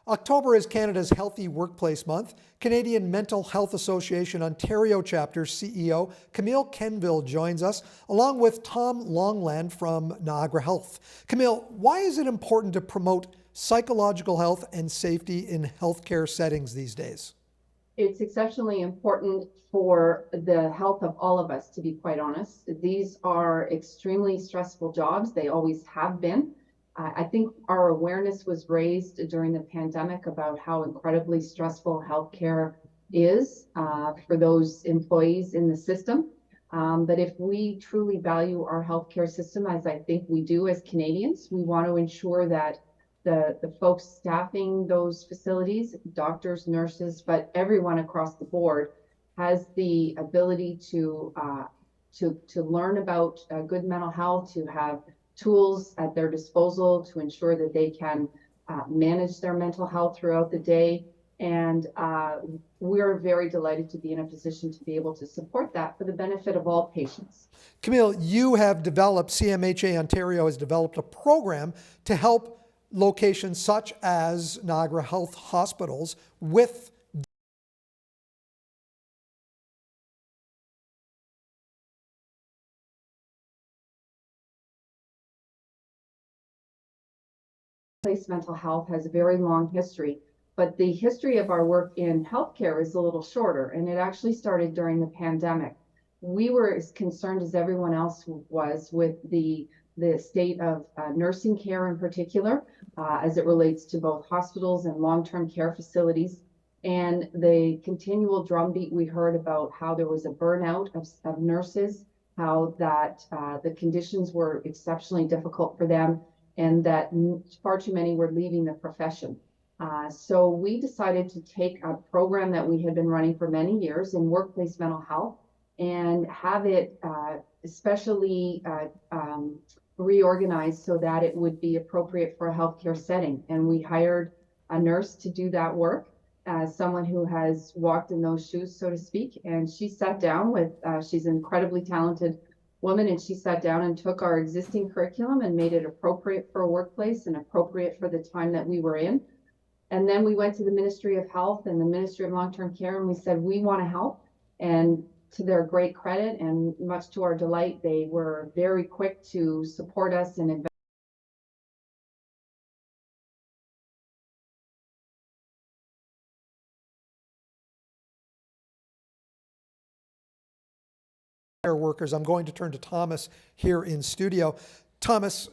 October is Canada's Healthy Workplace Month. Canadian Mental Health Association Ontario Chapter CEO Camille Quenneville joins us, along with Thomas Langland from Niagara Health. Camille, why is it important to promote psychological health and safety in healthcare settings these days? It's exceptionally important for the health of all of us, to be quite honest. These are extremely stressful jobs. They always have been. I think our awareness was raised during the pandemic about how incredibly stressful healthcare is for those employees in the system. But if we truly value our healthcare system, as I think we do as Canadians, we want to ensure that the folks staffing those facilities, doctors, nurses, but everyone across the board has the ability to learn about good mental health, to have tools at their disposal to ensure that they can manage their mental health throughout the day. And we're very delighted to be in a position to be able to support that for the benefit of all patients. Camille, you have developed, CMHA Ontario has developed a program to help locations such as Niagara Health hospitals with Mental health has a very long history, but the history of our work in healthcare is a little shorter, and it actually started during the pandemic. We were as concerned as everyone else was with the state of nursing care in particular, as it relates to both hospitals and long-term care facilities, and the continual drumbeat we heard about how there was a burnout of nurses, how that the conditions were exceptionally difficult for them, and that far too many were leaving the profession. So we decided to take a program that we had been running for many years in workplace mental health and have it especially reorganized so that it would be appropriate for a healthcare setting. And we hired a nurse to do that work, someone who has walked in those shoes, so to speak. And she sat down with, she's an incredibly talented woman, and she sat down and took our existing curriculum and made it appropriate for a workplace and appropriate for the time that we were in. And then we went to the Ministry of Health and the Ministry of Long-Term Care, and we said, we want to help. And to their great credit and much to our delight, they were very quick to support us and invest. Workers. I'm going to turn to Thomas here in studio. Thomas,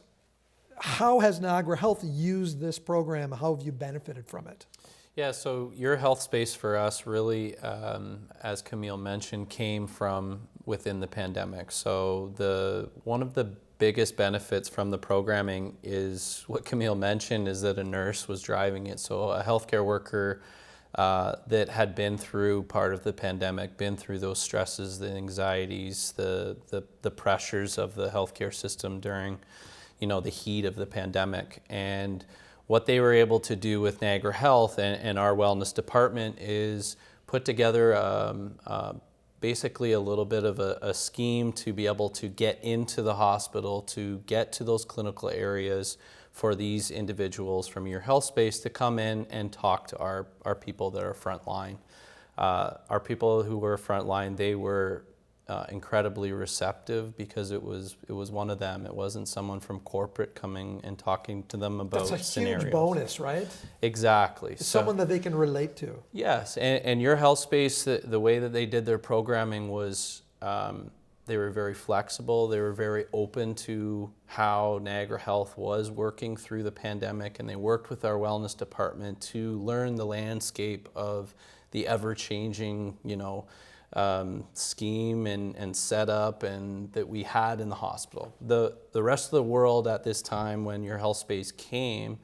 how has Niagara Health used this program? How have you benefited from it? Yeah, so your health space for us really, as Camille mentioned, came from within the pandemic. So one of the biggest benefits from the programming is what Camille mentioned, is that a nurse was driving it. So a healthcare worker that had been through part of the pandemic, been through those stresses, the anxieties, the pressures of the healthcare system during, the heat of the pandemic. And what they were able to do with Niagara Health and our wellness department is put together basically a little bit of a scheme to be able to get into the hospital, to get to those clinical areas for these individuals from your health space to come in and talk to our people that are frontline. Our people who were frontline, they were incredibly receptive because it was one of them. It wasn't someone from corporate coming and talking to them about scenarios. That's a huge bonus, right? Exactly. It's someone that they can relate to. Yes, and your health space, the way that they did their programming was they were very flexible. They were very open to how Niagara Health was working through the pandemic, and they worked with our wellness department to learn the landscape of the ever-changing, scheme and setup and that we had in the hospital. The rest of the world at this time when your health space came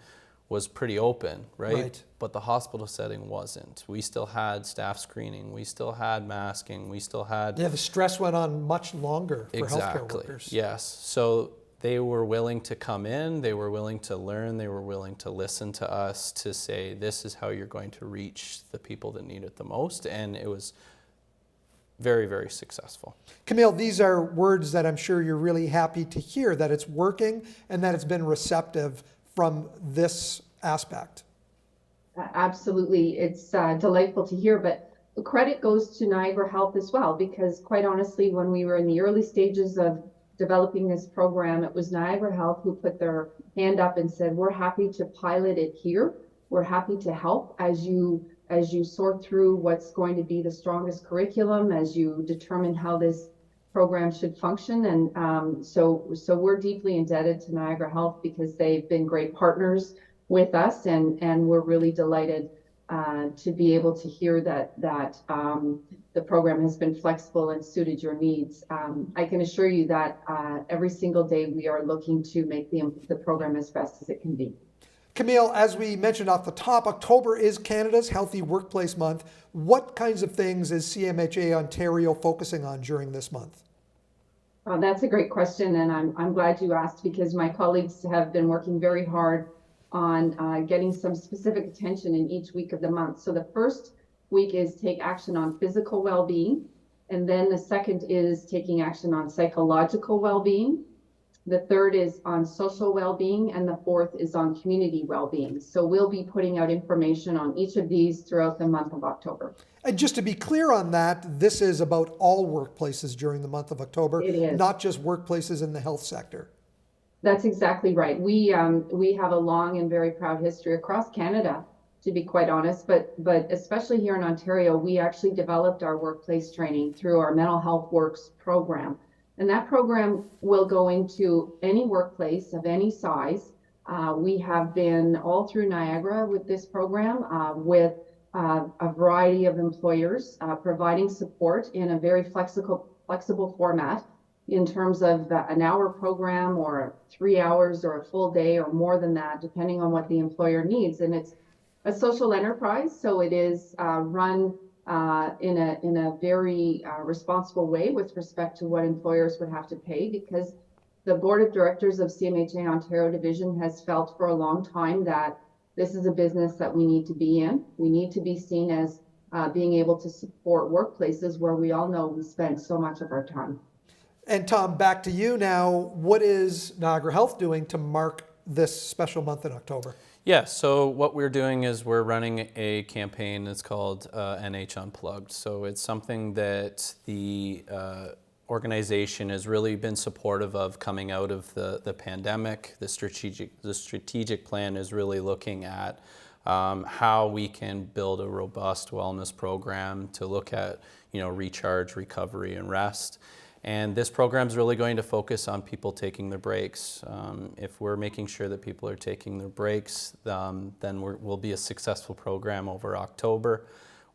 was pretty open, right? But the hospital setting wasn't. We still had staff screening. We still had masking. We still had... Yeah, the stress went on much longer for healthcare workers. Yes. So they were willing to come in. They were willing to learn. They were willing to listen to us to say, this is how you're going to reach the people that need it the most. And it was very, very successful. Camille, these are words that I'm sure you're really happy to hear, that it's working and that it's been receptive from this aspect. Absolutely. It's delightful to hear, but the credit goes to Niagara Health as well, because quite honestly, when we were in the early stages of developing this program, it was Niagara Health who put their hand up and said, we're happy to pilot it here. We're happy to help as you sort through what's going to be the strongest curriculum, as you determine how this program should function. And so we're deeply indebted to Niagara Health because they've been great partners with us, and we're really delighted to be able to hear that the program has been flexible and suited your needs. I can assure you that every single day we are looking to make the program as best as it can be. Camille, as we mentioned off the top, October is Canada's Healthy Workplace Month. What kinds of things is CMHA Ontario focusing on during this month? That's a great question, and I'm glad you asked, because my colleagues have been working very hard on getting some specific attention in each week of the month. So the first week is take action on physical well-being, and then the second is taking action on psychological well-being. The third is on social well-being, and the fourth is on community well-being. So we'll be putting out information on each of these throughout the month of October. And just to be clear on that, this is about all workplaces during the month of October, It is. not just workplaces in the health sector. That's exactly right. We have a long and very proud history across Canada, to be quite honest, but especially here in Ontario, we actually developed our workplace training through our Mental Health Works program. And that program will go into any workplace of any size. We have been all through Niagara with this program, with a variety of employers, providing support in a very flexible format, in terms of an hour program or 3 hours or a full day or more than that, depending on what the employer needs. And it's a social enterprise, so it is run in a very responsible way with respect to what employers would have to pay, because the board of directors of CMHA Ontario Division has felt for a long time that this is a business that we need to be in. We need to be seen as being able to support workplaces where we all know we spend so much of our time. And Tom, back to you now. What is Niagara Health doing to mark this special month in October? Yeah, so what we're doing is we're running a campaign that's called NH Unplugged. So it's something that the organization has really been supportive of coming out of the pandemic. The strategic plan is really looking at how we can build a robust wellness program to look at, recharge, recovery, and rest. And this program is really going to focus on people taking their breaks. If we're making sure that people are taking their breaks, then we'll be a successful program over October.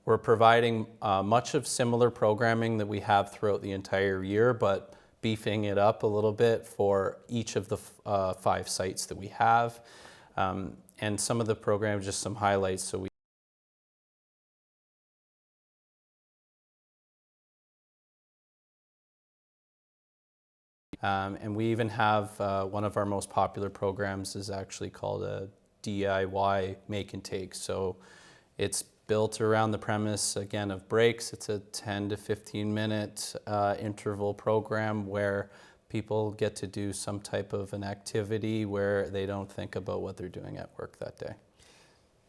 We're providing much of similar programming that we have throughout the entire year, but beefing it up a little bit for each of the 5 sites that we have. And some of the programs, just some highlights. So and we even have one of our most popular programs is actually called a DIY Make and Take. So it's built around the premise, again, of breaks. It's a 10 to 15 minute interval program where people get to do some type of an activity where they don't think about what they're doing at work that day.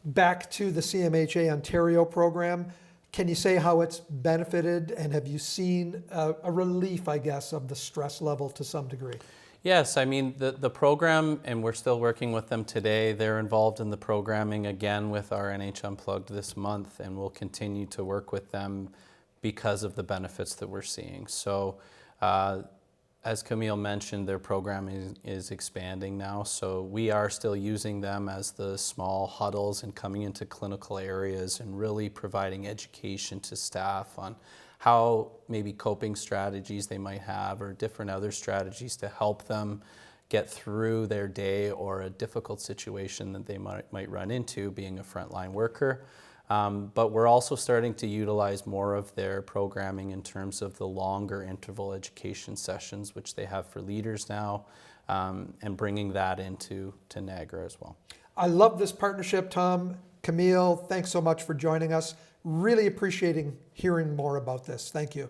Back to the CMHA Ontario program, can you say how it's benefited, and have you seen a relief, I guess, of the stress level to some degree? Yes, I mean, the program, and we're still working with them today, they're involved in the programming again with our NH Unplugged this month, and we'll continue to work with them because of the benefits that we're seeing. So as Camille mentioned, their programming is expanding now, so we are still using them as the small huddles and coming into clinical areas and really providing education to staff on how maybe coping strategies they might have or different other strategies to help them get through their day or a difficult situation that they might run into being a frontline worker. But we're also starting to utilize more of their programming in terms of the longer interval education sessions, which they have for leaders now, and bringing that into Niagara as well. I love this partnership, Tom. Camille, thanks so much for joining us. Really appreciating hearing more about this. Thank you.